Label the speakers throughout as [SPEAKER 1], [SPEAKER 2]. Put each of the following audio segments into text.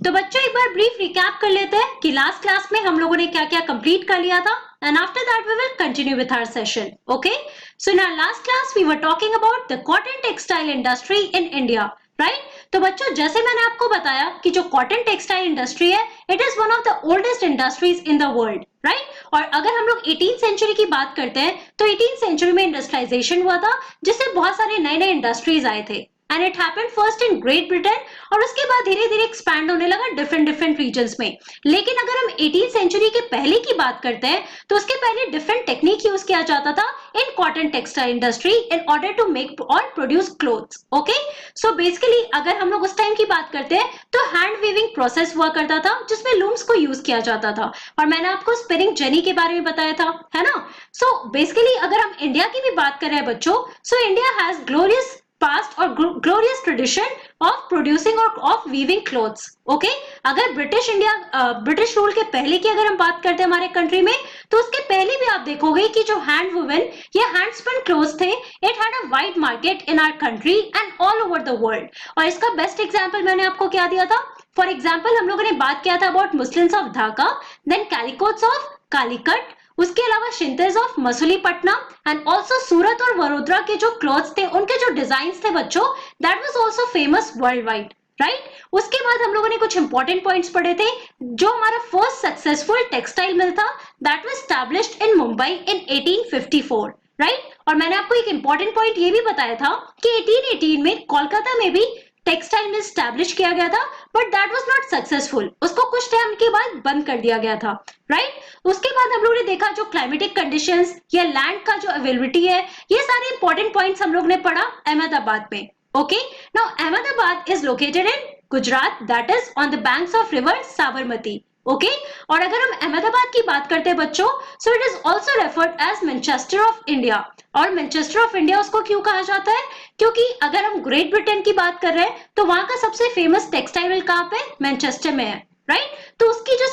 [SPEAKER 1] तो बच्चों एक बार ब्रीफ रिकैप कर लेते हैं कि लास्ट क्लास में हम लोगों ने क्या क्या कंप्लीट कर लिया था and after that we will continue with our session. Okay, so in our last class we were talking about the cotton textile industry in India, right? तो बच्चों जैसे मैंने आपको बताया कि जो कॉटन टेक्सटाइल इंडस्ट्री है it is one of the oldest industries in the world, right? और अगर हम लोग 18th सेंचुरी की बात करते हैं तो 18th सेंचुरी में इंडस्ट्रियलाइजेशन हुआ था जिससे बहुत सारे नए नए इंडस्ट्रीज आए थे and it happened first in great Britain और उसके बाद धीरे धीरे एक्सपैंड होने लगा डिफरेंट रीजन्स में। लेकिन अगर हम 18th सेंचुरी के पहले की बात करते हैं तो उसके पहले डिफरेंट टेक्निक यूज किया जाता था in cotton textile industry in order to make और produce clothes. Okay, so basically अगर हम लोग उस टाइम की बात करते हैं तो हैंड वीविंग प्रोसेस हुआ करता था जिसमें लूम्स को यूज किया जाता था और मैंने आपको स्पिनिंग जेनी के बारे में बताया था, है ना? सो बेसिकली अगर हम इंडिया की भी बात कर रहे हैं बच्चों, so India has glorious past और glorious tradition of producing और of weaving clothes. Okay? अगर ब्रिटिश रूल के पहले की अगर हम बात करते हैं हमारे कंट्री में तो उसके पहले भी आप देखोगे कि जो हैंड वुवन या हैंड स्पिन क्लोथ्स थे it had a wide market in our country and all over the world. और इसका बेस्ट एग्जांपल मैंने आपको क्या दिया था? फॉर एग्जांपल हम लोगों ने बात किया था about muslins of Dhaka, then calicoes of Calicut, उसके अलावा chintzes of Masulipatnam and also Surat और वडोदरा के जो क्लॉथ्स थे उनके जो डिजाइन थे बच्चों that was also famous world wide, right? उसके बाद हम लोगों ने कुछ इंपॉर्टेंट पॉइंट्स पढ़े थे। जो हमारा फर्स्ट सक्सेसफुल टेक्सटाइल मिल था that was established in Mumbai in 1854, right? और मैंने आपको एक इंपॉर्टेंट पॉइंट ये भी बताया था कि 1818 में कोलकाता में भी टेक्सटाइल मिल स्टैब्लिश किया गया था but that was not successful, उसको कुछ टाइम के बाद बंद कर दिया गया था, राइट? उसके बाद हम लोगों ने देखा जो क्लाइमेटिक कंडीशंस या लैंड का जो अवेलेबिलिटी है ये सारे इंपॉर्टेंट पॉइंट्स हम लोग ने पढ़ा अहमदाबाद में। Okay, now Ahmedabad is located in Gujarat that is on the banks of river Sabarmati. Okay, और अगर हम अहमदाबाद की बात करते हैं बच्चों so it is also referred as Manchester of India. और मैनचेस्टर ऑफ इंडिया उसको क्यों कहा जाता है? क्योंकि अगर हम ग्रेट ब्रिटेन की बात कर रहे हैं तो वहां का सबसे फेमस टेक्सटाइल मिल कहाँ पे? मैनचेस्टर में है, राइट? तो उसकी जो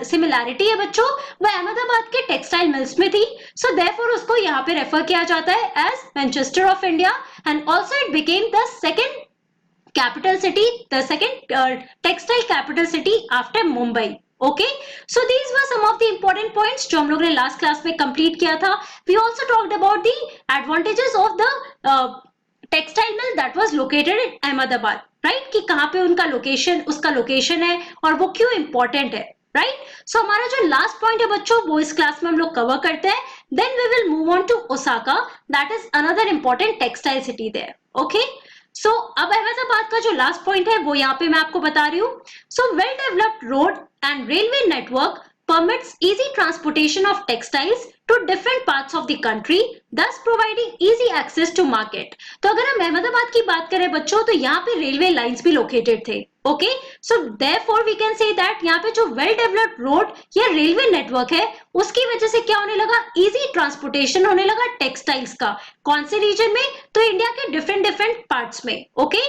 [SPEAKER 1] सिमिलैरिटी है बच्चों वो अहमदाबाद के टेक्सटाइल मिल्स में थी, सो देयरफॉर उसको यहाँ पे रेफर किया जाता है as Manchester of India and also it became the second capital city, the second textile capital city after Mumbai. Okay, so these were some of the important points जो हम लोग ने लास्ट क्लास में कंप्लीट किया था। We also talked about the advantages of the textile mill that was located in Ahmedabad, right? कि कहाँ पे उनका लोकेशन, उसका लोकेशन है और वो क्यों इंपॉर्टेंट है, राइट? सो हमारा जो लास्ट पॉइंट है बच्चों वो इस क्लास में हम लोग कवर करते हैं। Then we will move on to Osaka that is another important textile city there. Okay, so अब अहमदाबाद का जो लास्ट पॉइंट है वो यहाँ पे मैं आपको बता रही हूँ। So well developed road and railway network permits easy transportation of textiles to different parts of the country, thus providing easy access to market. तो अगर हम अहमदाबाद की बात करें बच्चों तो यहाँ पे रेलवे लाइंस भी लोकेटेड थे। Okay, so therefore we can say that यहाँ पे जो वेल डेवलप्ड रोड या रेलवे नेटवर्क है उसकी वजह से क्या होने लगा? इजी ट्रांसपोर्टेशन होने लगा टेक्सटाइल्स का। कौन से रीजन में? तो इंडिया के डिफरेंट पार्ट्स में। Okay,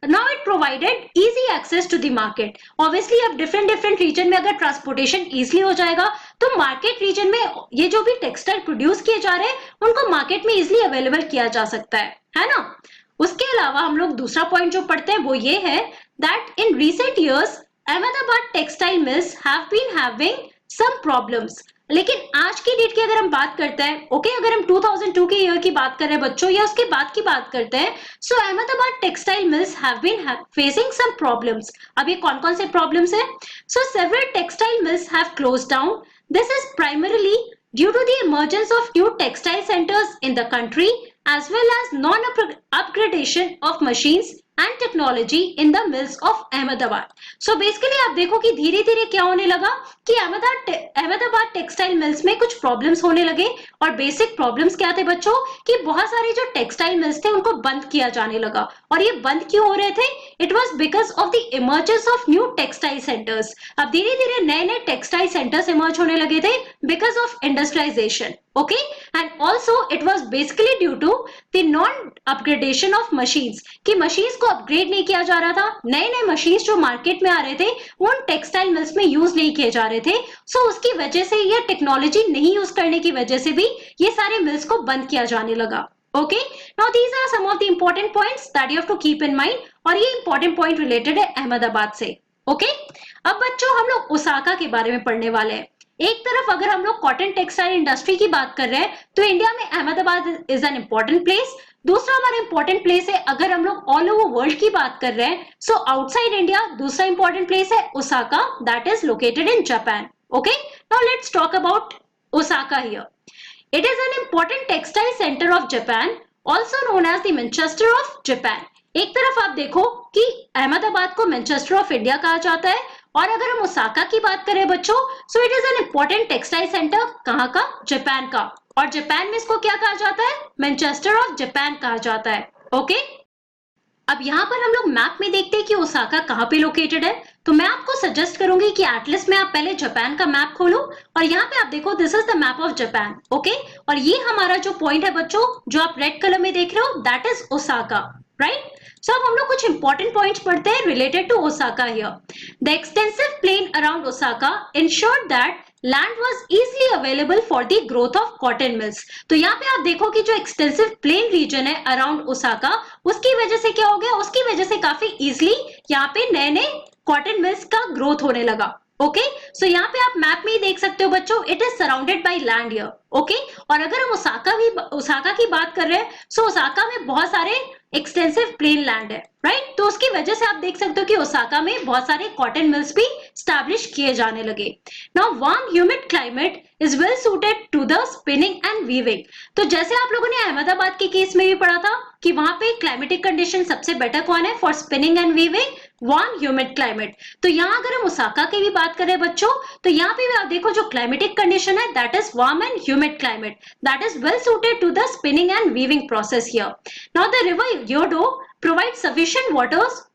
[SPEAKER 1] now it provided easy access to the market. Obviously अब डिफरेंट रीजन में अगर ट्रांसपोर्टेशन इजिली हो जाएगा तो मार्केट रीजन में ये जो भी टेक्सटाइल प्रोड्यूस किए जा रहे हैं उनको मार्केट में इजिली अवेलेबल किया जा सकता है ना? उसके अलावा हम लोग दूसरा पॉइंट जो पढ़ते हैं वो ये है that in recent years Ahmedabad textile mills have been having some problems. लेकिन आज की डेट की अगर हम बात करते हैं, ओके, अगर हम 2002 के ईयर की बात कर रहे हैं बच्चों या उसके बाद की बात करते हैं, so Ahmedabad textile mills have been facing some problems. अब ये कौन कौन से प्रॉब्लम्स है? So several textile mills have closed down. This is primarily due to the emergence of new textile centers in the country as well as non-upgradation of machines and technology in the mills of Ahmedabad. So basically आप देखो कि धीरे धीरे क्या होने लगा कि Ahmedabad textile mills में कुछ प्रॉब्लम्स होने लगे। और बेसिक प्रॉब्लम्स क्या थे बच्चों कि बहुत सारे जो टेक्सटाइल मिल्स थे उनको बंद किया जाने लगा। और ये बंद क्यों हो रहे थे? It was because of the emergence of new textile centres. अब धीरे धीरे नए नए टेक्सटाइल सेंटर्स इमर्ज होने लगे थे because of industrialisation. Okay, and also it was basically due to the non upgradation of machines कि मशीन्स को अपग्रेड नहीं किया जा रहा था। नए नए मशीन्स जो मार्केट में आ रहे थे उन टेक्सटाइल मिल्स में यूज नहीं किए जा रहे थे। सो उसकी वजह से या टेक्नोलॉजी नहीं यूज करने की वजह से भी ये सारे मिल्स को बंद किया जाने लगा। Okay, now these are some of the important points that you have to keep in mind. और ये इंपॉर्टेंट पॉइंट रिलेटेड है अहमदाबाद से। ओके, अब बच्चों हम लोग ओसाका के बारे में पढ़ने वाले हैं। एक तरफ अगर हम लोग कॉटन टेक्सटाइल इंडस्ट्री की बात कर रहे हैं तो इंडिया में Ahmedabad is an important place. दूसरा हमारा इंपॉर्टेंट प्लेस है अगर हम लोग ऑल ओवर वर्ल्ड की बात कर रहे हैं, सो आउटसाइड इंडिया दूसरा इंपॉर्टेंट प्लेस है Osaka, that is located in Japan. Okay, now let's talk about Osaka here. It is an important textile center of Japan, also known as the Manchester of Japan. एक तरफ आप देखो कि अहमदाबाद को Manchester of India कहा जाता है, और अगर हम ओसाका की बात करें बच्चों, so it is an important textile centre, कहाँ का? जापान का। और जापान में इसको क्या कहा जाता है? मैनचेस्टर ऑफ जापान कहा जाता है। ओके, अब यहाँ पर हम लोग मैप में देखते हैं कि ओसाका कहाँ पे लोकेटेड है। तो मैं आपको सजेस्ट करूंगी कि एटलिस्ट में आप पहले जापान का मैप खोलो और यहाँ पे आप देखो this is the map of Japan. Okay, और ये हमारा जो पॉइंट है बच्चों जो आप रेड कलर में देख रहे हो, that is Osaka, right. So अब हम लोग कुछ इंपॉर्टेंट पॉइंट्स पढ़ते हैं related to Osaka here. The extensive plain around Osaka ensured that land was easily available for the growth of cotton mills. तो यहाँ पे आप देखो कि जो एक्सटेंसिव प्लेन रीजन है अराउंड ओसाका, उसकी वजह से क्या हो गया? उसकी वजह से काफी इजिली यहाँ पे नए नए कॉटन मिल्स का ग्रोथ होने लगा। ओके, सो यहाँ पे आप मैप में ही देख सकते हो बच्चों, it is surrounded by land here. Okay, और अगर हम ओसाका की बात कर रहे हैं, सो ओसाका में बहुत सारे एक्सटेंसिव प्लेन लैंड है, राइट। तो उसकी वजह से आप देख सकते हो कि ओसाका में बहुत सारे कॉटन मिल्स भी स्टैब्लिश किए जाने लगे। Now warm humid climate is well suited to the spinning and weaving. तो जैसे आप लोगों ने अहमदाबाद के केस में भी पढ़ा था कि वहां पे क्लाइमेटिक कंडीशन सबसे बेटर कौन है for spinning and weaving? Warm humid climate. तो यहाँ अगर हम ओसाका की भी बात करें बच्चों, तो यहाँ पे भी आप देखो जो क्लाइमेटिक कंडीशन है that is warm and humid climate, that is well suited to the spinning and weaving process here. Now the river Yodo provide sufficient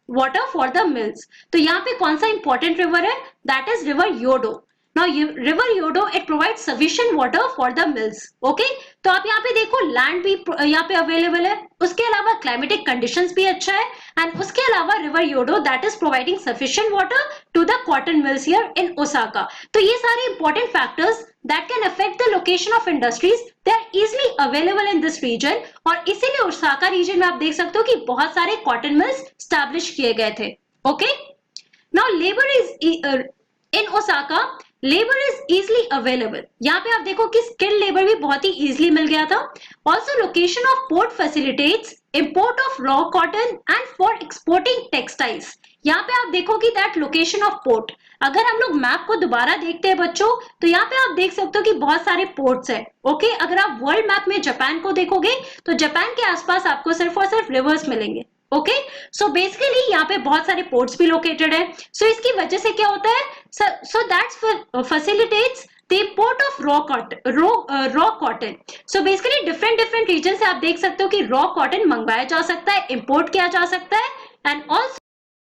[SPEAKER 1] water for the mills. तो यहाँ पे कौन सा इंपॉर्टेंट रिवर है? That is river Yodo. Now, river Yodo, it provides sufficient water for the mills. Okay? तो आप यहाँ पे देखो लैंड भी यहाँ पे अवेलेबल है, उसके अलावा क्लाइमेटिक कंडीशंस भी अच्छा है, एंड उसके अलावा river Yodo that is providing sufficient water to the cotton mills here in Osaka. तो ये सारे important factors that can affect the location of industries, they are easily available in this region, और इसीलिए Osaka reason में आप देख सकते हो कि बहुत सारे कॉटन मिल्स स्टैब्लिश किए गए थे। Okay, now labour is in Osaka, labour is easily available. यहाँ पे आप देखो कि स्किल्ड लेबर भी बहुत ही इजिली मिल गया था। Also location of port facilitates import of raw cotton and for exporting textiles. यहाँ पे आप देखो कि दैट लोकेशन ऑफ पोर्ट, अगर हम लोग मैप को दोबारा देखते हैं बच्चों, तो यहाँ पे आप देख सकते हो कि बहुत सारे पोर्ट्स है। ओके, अगर आप वर्ल्ड मैप में जापान को देखोगे तो जापान के आसपास आपको सिर्फ और सिर्फ रिवर्स मिलेंगे। ओके, सो बेसिकली यहाँ पे बहुत सारे पोर्ट्स भी लोकेटेड है। सो इसकी वजह से क्या होता है? So that's facilitates the import of raw cotton. So basically different region से आप देख सकते हो कि रॉ कॉटन मंगवाया जा सकता है, इंपोर्ट किया जा सकता है, एंड ऑल्सो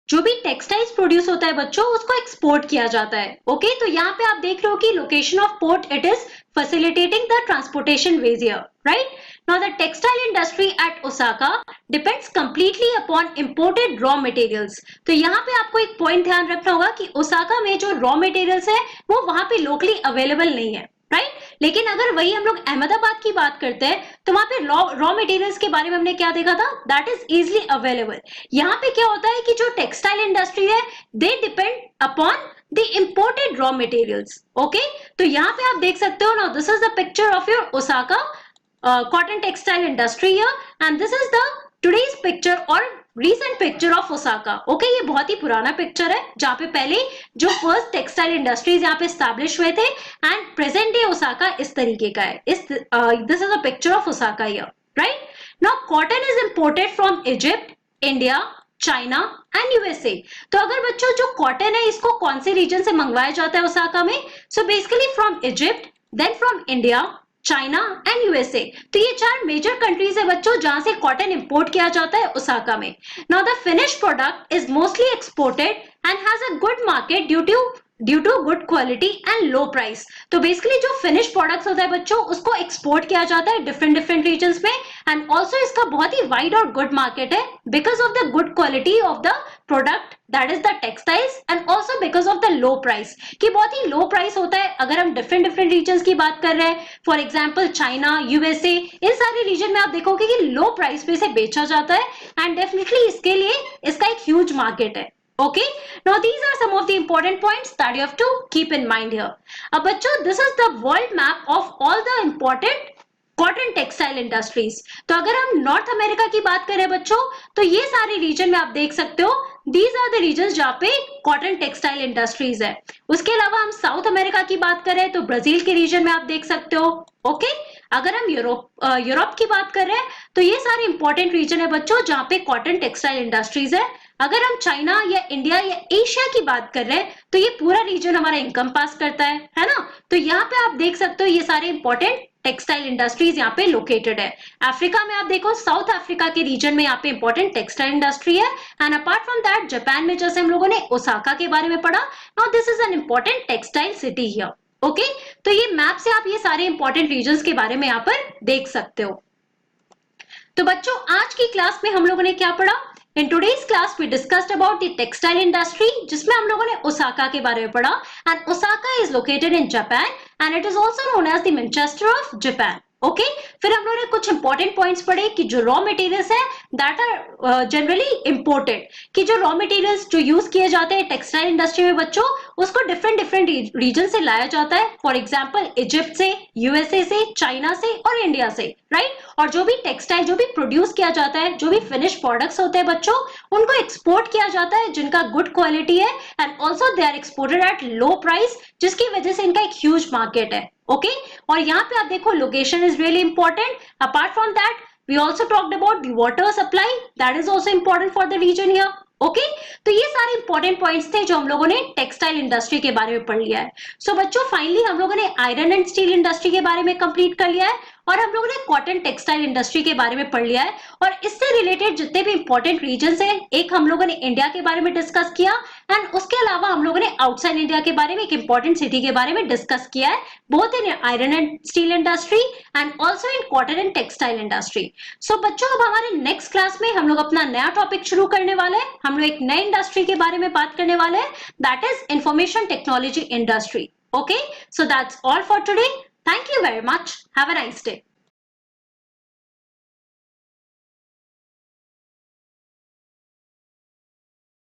[SPEAKER 1] जो भी टेक्सटाइल्स प्रोड्यूस होता है बच्चों उसको एक्सपोर्ट किया जाता है। ओके, तो यहाँ पे आप देख रहे हो कि location of port it is facilitating the transportation ways here, right? Now the textile industry at Osaka depends completely upon imported raw materials. तो यहाँ पे आपको एक पॉइंट ध्यान रखना होगा कि ओसाका में जो रॉ मटेरियल्स है वो वहां पे लोकली अवेलेबल नहीं है, राइट? लेकिन अगर वही हम लोग अहमदाबाद की बात करते हैं तो वहां पे रॉ मटेरियल्स के बारे में हमने क्या देखा था? That is easily available. यहाँ पे क्या होता है कि जो टेक्सटाइल इंडस्ट्री है they depend upon the imported raw materials. Okay, तो यहाँ पे आप देख सकते हो, now this is the picture of your Osaka cotton textile industry here, and this is the today's picture or recent picture of Osaka. Okay, ये बहुत ही पुराना पिक्चर है जहाँ पे पहले जो फर्स्ट टेक्सटाइल इंडस्ट्रीज यहाँ पे स्टैब्लिश हुए थे, एंड प्रेजेंट डे ओसाका इस तरीके का है। This is a picture of Osaka here, right? Now cotton is imported from Egypt, India, China and USA. तो अगर बच्चों जो कॉटन है इसको कौन से रीजन से मंगवाया जाता है ओसाका में? So basically from Egypt, then from India, China and USA. तो ये चार मेजर कंट्रीज है बच्चों जहां से कॉटन इंपोर्ट किया जाता है ओसाका में। Now the finish product is mostly exported and has a good market due to good quality and low price. तो बेसिकली जो फिनिश प्रोडक्ट्स होता है बच्चों उसको एक्सपोर्ट किया जाता है डिफरेंट रीजन्स में, एंड ऑल्सो इसका बहुत ही वाइड और गुड मार्केट है because of the good quality of the product that is the textiles, and also because of the low price, कि बहुत ही लो प्राइस होता है। अगर हम डिफरेंट रीजन्स की बात कर रहे हैं, फॉर एग्जाम्पल चाइना, यूएसए, इन सारे रीजन में आप देखोगे कि लो प्राइस पे से बेचा जाता है, एंड डेफिनेटली इसके लिए इसका एक ह्यूज मार्केट है। Okay, now these are some of the important points that you have to keep in mind here. अब बच्चों, this is the world map of all the important cotton textile industries. तो अगर हम north America की बात करें बच्चों, तो ये सारे रीजन में आप देख सकते हो, दीज आर द रीजन जहाँ पे कॉटन टेक्सटाइल इंडस्ट्रीज है। उसके अलावा हम साउथ अमेरिका की बात करें तो ब्राजील के रीजन में आप देख सकते हो। ओके, अगर हम यूरोप की बात कर रहे हैं तो ये सारे इंपॉर्टेंट रीजन है बच्चों जहाँ पे कॉटन टेक्सटाइल इंडस्ट्रीज है। अगर हम चाइना या इंडिया या एशिया की बात कर रहे हैं तो ये पूरा रीजन हमारा इनकम पास करता है ना। तो यहाँ पे आप देख सकते हो ये सारे इंपॉर्टेंट टेक्सटाइल इंडस्ट्रीज यहाँ पे लोकेटेड है। अफ्रीका में आप देखो, साउथ अफ्रीका के रीजन में यहाँ पे इंपॉर्टेंट टेक्सटाइल इंडस्ट्री है। And apart from that Japan में जैसे हम लोगों ने ओसाका के बारे में पढ़ा, now this is an important textile city here. Okay, तो ये मैप से आप ये सारे इंपॉर्टेंट रीजन्स के बारे में यहाँ पर देख सकते हो। तो बच्चों, आज की क्लास में हम लोगों ने क्या पढ़ा? In today's class we discussed about the textile industry, जिसमें हम लोगों ने ओसाका के बारे में पढ़ा। And Osaka is located in Japan and it is also known as the Manchester of Japan. Okay, फिर हम लोगों ने कुछ इंपॉर्टेंट पॉइंट्स पढ़े कि जो रॉ मटेरियल्स है दैट आर जनरली इंपोर्टेड, कि जो रॉ मटेरियल्स जो यूज किए जाते हैं टेक्सटाइल इंडस्ट्री में बच्चों, उसको डिफरेंट डिफरेंट रीजन से लाया जाता है। फॉर एग्जांपल इजिप्ट से, यूएसए से, चाइना से और इंडिया से, राइट। और जो भी टेक्सटाइल जो भी प्रोड्यूस किया जाता है, जो भी फिनिश प्रोडक्ट्स होते हैं बच्चों, उनको एक्सपोर्ट किया जाता है जिनका गुड क्वालिटी है and also they are exported at low price, जिसकी वजह से इनका एक ह्यूज मार्केट है। ओके, और यहाँ पे आप देखो location is really important. Apart from that we also talked about the water supply, that is also important for the region here. Okay, तो ये सारे इंपॉर्टेंट पॉइंट्स थे जो हम लोगों ने टेक्सटाइल इंडस्ट्री के बारे में पढ़ लिया है। सो बच्चों, फाइनली हम लोगों ने आयरन एंड स्टील इंडस्ट्री के बारे में कंप्लीट कर लिया है और हम लोगों ने कॉटन टेक्सटाइल इंडस्ट्री के बारे में पढ़ लिया है। और इससे रिलेटेड जितने भी इंपॉर्टेंट रीजन है, एक हम लोगों ने इंडिया के बारे में डिस्कस किया एंड उसके अलावा हम लोगों ने आउटसाइड इंडिया के बारे में एक इंपॉर्टेंट सिटी के बारे में डिस्कस किया है, both in iron and steel industry and also in cotton and textile industry. So बच्चों, अब हमारे नेक्स्ट क्लास में हम लोग अपना नया टॉपिक शुरू करने वाले हैं। हम लोग एक नए इंडस्ट्री के बारे में बात करने वाले हैं, that is information technology industry. Okay, so that's all for today. Thank you very much. Have a nice day.